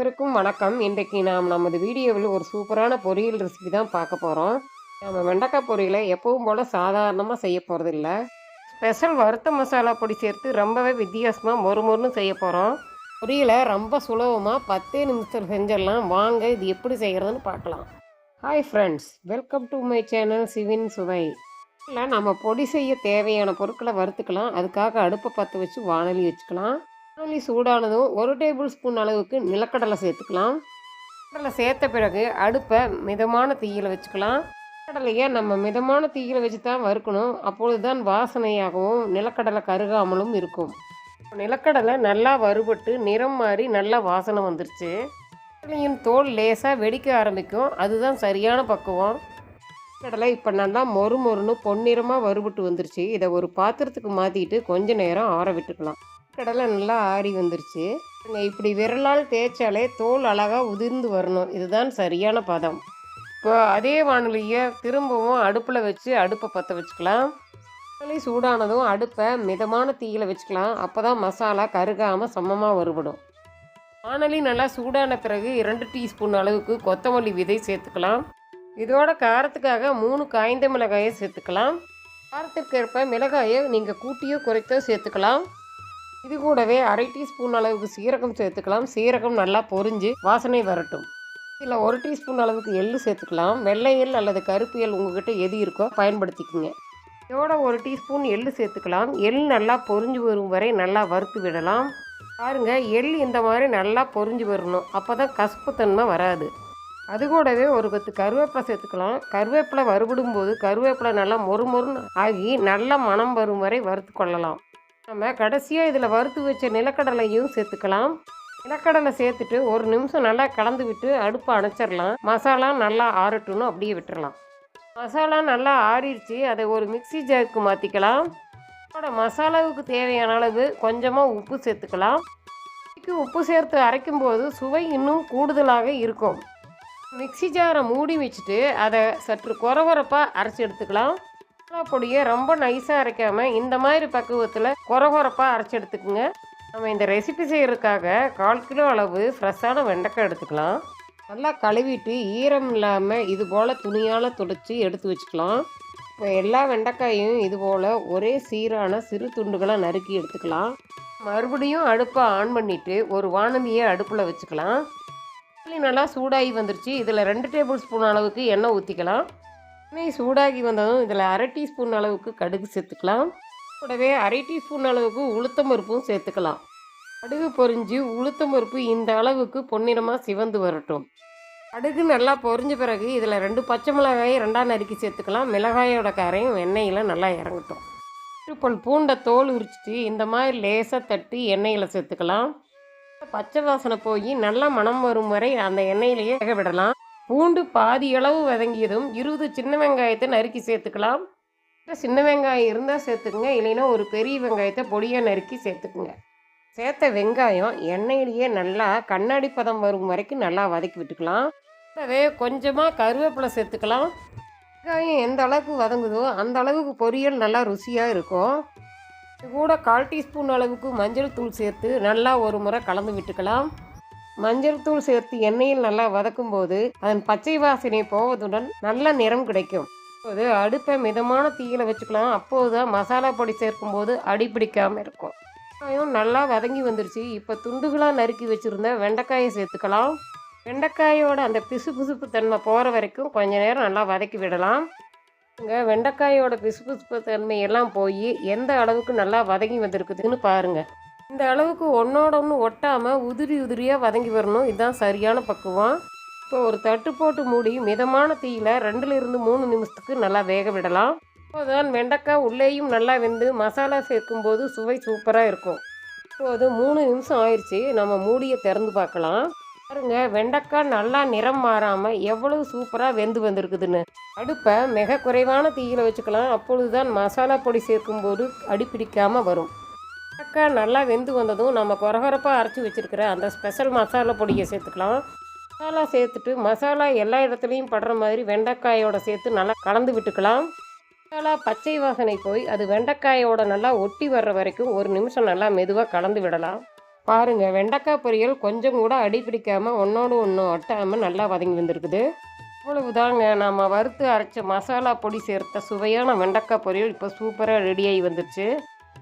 அனைவருக்கும் வணக்கம். இன்றைக்கு நாம் நமது வீடியோவில் ஒரு சூப்பரான பொரியல் ரெசிபி தான் பார்க்க போகிறோம். நம்ம வெண்டைக்காய் பொரியலை எப்பவும் போல் சாதாரணமாக செய்ய போகிறதில்ல. ஸ்பெஷல் வறுத்த மசாலா பொடி சேர்த்து ரொம்பவே வித்தியாசமாக மொறுமொறுன்னு செய்ய போகிறோம். பொரியலை ரொம்ப சுலபமாக 10 நிமிஷத்தில் செஞ்சிடலாம். வாங்க இது எப்படி செய்கிறதுன்னு பார்க்கலாம். Hi friends, welcome to my channel Shivin சுவை. இல்லை, நம்ம பொடி செய்ய தேவையான பொருட்களை வறுத்துக்கலாம். அதுக்காக அடுப்பை பற்ற வச்சு வாணலி வச்சுக்கலாம். வாணலி சூடானதும் 1 டேபிள் ஸ்பூன் அளவுக்கு நிலக்கடலை சேர்த்துக்கலாம். கடலை சேர்த்த பிறகு அடுப்பை மிதமான தீயில் வச்சுக்கலாம். கடலையை நம்ம மிதமான தீயில் வச்சு தான் வறுக்கணும். அப்பொழுது தான் வாசனையாகவும் நிலக்கடலை கருகாமலும் இருக்கும். நிலக்கடலை நல்லா வறுபட்டு நிறம் மாறி நல்லா வாசனை வந்துருச்சு. கடலையின் தோல் லேசாக வெடிக்க ஆரம்பிக்கும். அதுதான் சரியான பக்குவம். கடலை இப்போ நல்லா மொறுமொறுன்னு பொன்னிறமாக வறுபட்டு வந்துருச்சு. இதை ஒரு பாத்திரத்துக்கு மாற்றிட்டு கொஞ்ச நேரம் ஆற விட்டுக்கலாம். கடலை நல்லா ஆறி வந்துருச்சு. இப்படி விரலால் தேய்ச்சாலே தோல் அழகாக உதிர்ந்து வரணும். இதுதான் சரியான பதம். இப்போ அதே வாணலியை திரும்பவும் அடுப்பில் வச்சு அடுப்பை பற்ற வச்சுக்கலாம். வாணலி சூடானதும் அடுப்பை மிதமான தீயில் வச்சுக்கலாம். அப்போ தான் மசாலா கருகாமல் சமமாக வறுபடும். வாணலி நல்லா சூடான பிறகு 2 டீஸ்பூன் அளவுக்கு கொத்தமல்லி விதை சேர்த்துக்கலாம். இதோட காரத்துக்காக 3 காய்ந்த மிளகாயை சேர்த்துக்கலாம். காரத்திற்கேற்ப மிளகாயை நீங்கள் கூட்டியோ குறைத்தோ சேர்த்துக்கலாம். இது கூடவே 1/2 டீஸ்பூன் அளவுக்கு சீரகம் சேர்த்துக்கலாம். சீரகம் நல்லா பொரிஞ்சு வாசனை வரட்டும். இதில் 1 டீஸ்பூன் அளவுக்கு எள்ளு சேர்த்துக்கலாம். வெள்ளை எள் அல்லது கருப்பு எள் உங்ககிட்ட எது இருக்கோ பயன்படுத்திக்கோங்க. இதோட 1 டீஸ்பூன் எள்ளு சேர்த்துக்கலாம். எள் நல்லா பொரிஞ்சு வரும் வரை நல்லா வறுத்து விடலாம். பாருங்கள், எள் இந்த மாதிரி நல்லா பொரிஞ்சு வரணும். அப்போ தான் கசப்புத்தன்மை வராது. அது கூடவே 1 கொத்து கருவேப்பிலை சேர்த்துக்கலாம். கருவேப்பிலை வறுபடும் போது கருவேப்பிலை நல்லா மொறுமொறுன்னு ஆகி நல்ல மணம் வரும் வரை வறுத்து கொள்ளலாம். நம்ம கடைசியாக இதில் வறுத்து வச்ச நிலக்கடலையும் சேர்த்துக்கலாம். நிலக்கடலை சேர்த்துட்டு 1 நிமிஷம் நல்லா கலந்து விட்டு அடுப்பை அணைச்சிடலாம். மசாலா நல்லா ஆறட்டுன்னு அப்படியே விட்டுடலாம். மசாலா நல்லா ஆறிடுச்சு. அதை ஒரு மிக்ஸி ஜாருக்கு மாற்றிக்கலாம். அதோட மசாலாவுக்கு தேவையான அளவு கொஞ்சமாக உப்பு சேர்த்துக்கலாம். உப்பு சேர்த்து அரைக்கும் போது சுவை இன்னும் கூடுதலாக இருக்கும். மிக்ஸி ஜாரை மூடி வச்சுட்டு அதை சற்று கொரகொரப்பாக அரைச்சி எடுத்துக்கலாம். மசாலா பொடியை ரொம்ப நைஸாக அரைக்காமல் இந்த மாதிரி பக்குவத்தில் கொரகொரப்பாக அரைச்சி எடுத்துக்கோங்க. நம்ம இந்த ரெசிபி செய்கிறதுக்காக 1/4 கிலோ அளவு ஃப்ரெஷ்ஷான வெண்டைக்காய் எடுத்துக்கலாம். நல்லா கழுவிட்டு ஈரம் இல்லாமல் இது போல் துணியால் துடைச்சி எடுத்து வச்சுக்கலாம். இப்போ எல்லா வெண்டைக்காயும் இது போல் ஒரே சீரான சிறு துண்டுகளாக நறுக்கி எடுத்துக்கலாம். மறுபடியும் அடுப்பை ஆன் பண்ணிவிட்டு ஒரு வாணலியை அடுப்பில் வச்சுக்கலாம். நல்லா சூடாகி வந்துருச்சு. இதில் 2 டேபிள் ஸ்பூன் அளவுக்கு எண்ணெய் ஊற்றிக்கலாம். எண்ணெய் சூடாகி வந்ததும் இதில் 1/2 டீஸ்பூன் அளவுக்கு கடுகு சேர்த்துக்கலாம். கூடவே 1/2 டீஸ்பூன் அளவுக்கு உளுத்தம் பருப்பும் சேர்த்துக்கலாம். கடுகு பொரிஞ்சு உளுத்தம் பருப்பு இந்த அளவுக்கு பொன்னிறமாக சிவந்து வரட்டும். கடுகு நல்லா பொரிஞ்ச பிறகு இதில் 2 பச்சை மிளகாயை 2ஆக நறுக்கி சேர்த்துக்கலாம். மிளகாயோட காரையும் எண்ணெயில் நல்லா இறங்கட்டும். 1 பல் பூண்டை தோல் உரிச்சிட்டு இந்த மாதிரி லேசாக தட்டி எண்ணெயில் சேர்த்துக்கலாம். பச்சை வாசனை போய் நல்லா மணம் வரும் வரை அந்த எண்ணெயிலேயே வேக விடலாம். பூண்டு பாதி அளவு வதங்கியதும் 20 சின்ன வெங்காயத்தை நறுக்கி சேர்த்துக்கலாம். சின்ன வெங்காயம் இருந்தால் சேர்த்துக்குங்க, இல்லைன்னா ஒரு பெரிய வெங்காயத்தை பொடியாக நறுக்கி சேர்த்துக்குங்க. சேர்த்த வெங்காயம் எண்ணெயிலேயே நல்லா கண்ணாடி பதம் வரும் வரைக்கும் நல்லா வதக்கி விட்டுக்கலாம். கூடவே கொஞ்சமாக கருவேப்பிலை சேர்த்துக்கலாம். வெங்காயம் எந்த அளவுக்கு வதங்குதோ அந்த அளவுக்கு பொரியல் நல்லா ருசியாக இருக்கும். இது கூட 1/4 டீஸ்பூன் அளவுக்கு மஞ்சள் தூள் சேர்த்து நல்லா ஒரு முறை கலந்து விட்டுக்கலாம். மஞ்சள் தூள் சேர்த்து எண்ணெயில் நல்லா வதக்கும் போது அதன் பச்சை வாசனை போவதுடன் நல்ல நிறம் கிடைக்கும். இப்போது அடுப்பை மிதமான தீயில் வச்சுக்கலாம். அப்போது தான் மசாலா பொடி சேர்க்கும் போது அடி பிடிக்காமல் இருக்கும். வெங்காயம் நல்லா வதங்கி வந்துருச்சு. இப்போ துண்டுகளாக நறுக்கி வச்சுருந்த வெண்டைக்காயை சேர்த்துக்கலாம். வெண்டைக்காயோட அந்த பிசுபிசுப்பு தன்மை போகிற வரைக்கும் கொஞ்சம் நேரம் நல்லா வதக்கி விடலாம். வெண்டைக்காயோட பிசுபிசுப்பு தன்மை எல்லாம் போய் எந்த அளவுக்கு நல்லா வதங்கி வந்திருக்குதுன்னு பாருங்கள். இந்த அளவுக்கு ஒன்றோட ஒன்று ஒட்டாமல் உதிரி உதிரியாக வதங்கி வரணும். இதுதான் சரியான பக்குவம். இப்போ ஒரு தட்டு போட்டு மூடி மிதமான தீயில் 2லிருந்து 3 நிமிஷத்துக்கு நல்லா வேக விடலாம். இப்போதான் வெண்டைக்காய் உள்ளேயும் நல்லா வெந்து மசாலா சேர்க்கும்போது சுவை சூப்பராக இருக்கும். இப்போது 3 நிமிஷம் ஆயிடுச்சு. நம்ம மூடியை திறந்து பார்க்கலாம். பாருங்க, வெண்டைக்காய் நல்லா நிறம் மாறாமல் எவ்வளவு சூப்பராக வெந்து வந்திருக்குதுன்னு. அடுப்பை மிக குறைவான தீயில் வச்சுக்கலாம். அப்பொழுது தான் மசாலா பொடி சேர்க்கும்போது அடி பிடிக்காமல் வரும். வெண்டைக்காய் நல்லா வெந்து வந்ததும் நம்ம கொரகொரப்பாக அரைச்சி வச்சுருக்கிற அந்த ஸ்பெஷல் மசாலா பொடியை சேர்த்துக்கலாம். மசாலா சேர்த்துட்டு மசாலா எல்லா இடத்துலையும் படுற மாதிரி வெண்டைக்காயோட சேர்த்து நல்லா கலந்து விட்டுக்கலாம். மசாலா பச்சை வாசனை போய் அது வெண்டைக்காயோட நல்லா ஒட்டி வர்ற வரைக்கும் 1 நிமிஷம் நல்லா மெதுவாக கலந்து விடலாம். பாருங்க வெண்டைக்காய் பொரியல் கொஞ்சம் கூட அடி பிடிக்காம ஒன்றோடு ஒன்று ஒட்டாமல் நல்லா வதங்கி வந்திருக்குது. அவ்வளவுதாங்க, நம்ம வறுத்து அரைச்ச மசாலா பொடி சேர்த்த சுவையான வெண்டைக்காய் பொரியல் இப்போ சூப்பராக ரெடியாகி வந்துருச்சு.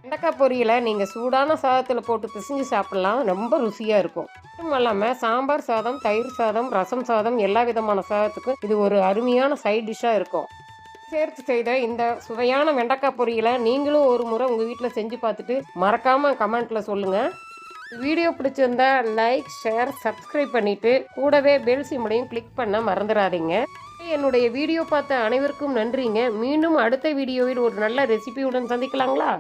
வெண்டைக்காய் பொரியலை நீங்கள் சூடான சாதத்தில் போட்டு பிசைஞ்சு சாப்பிட்லாம், ரொம்ப ருசியாக இருக்கும். மட்டும் இல்லாமல் சாம்பார் சாதம், தயிர் சாதம், ரசம் சாதம் எல்லா விதமான சாதத்துக்கும் இது ஒரு அருமையான சைட் டிஷ்ஷாக இருக்கும். சேர்த்து செய்த இந்த சுவையான வெண்டைக்காய் பொரியலை நீங்களும் ஒரு முறை உங்கள் வீட்டில் செஞ்சு பார்த்துட்டு மறக்காமல் கமெண்ட்டில் சொல்லுங்கள். வீடியோ பிடிச்சிருந்தா லைக், ஷேர், சப்ஸ்கிரைப் பண்ணிவிட்டு கூடவே பெல் சிம்பளையும் கிளிக் பண்ண மறந்துடாதீங்க. என்னுடைய வீடியோ பார்த்த அனைவருக்கும் நன்றிங்க. மீண்டும் அடுத்த வீடியோவில் ஒரு நல்ல ரெசிபியுடன் சந்திக்கலாங்களா?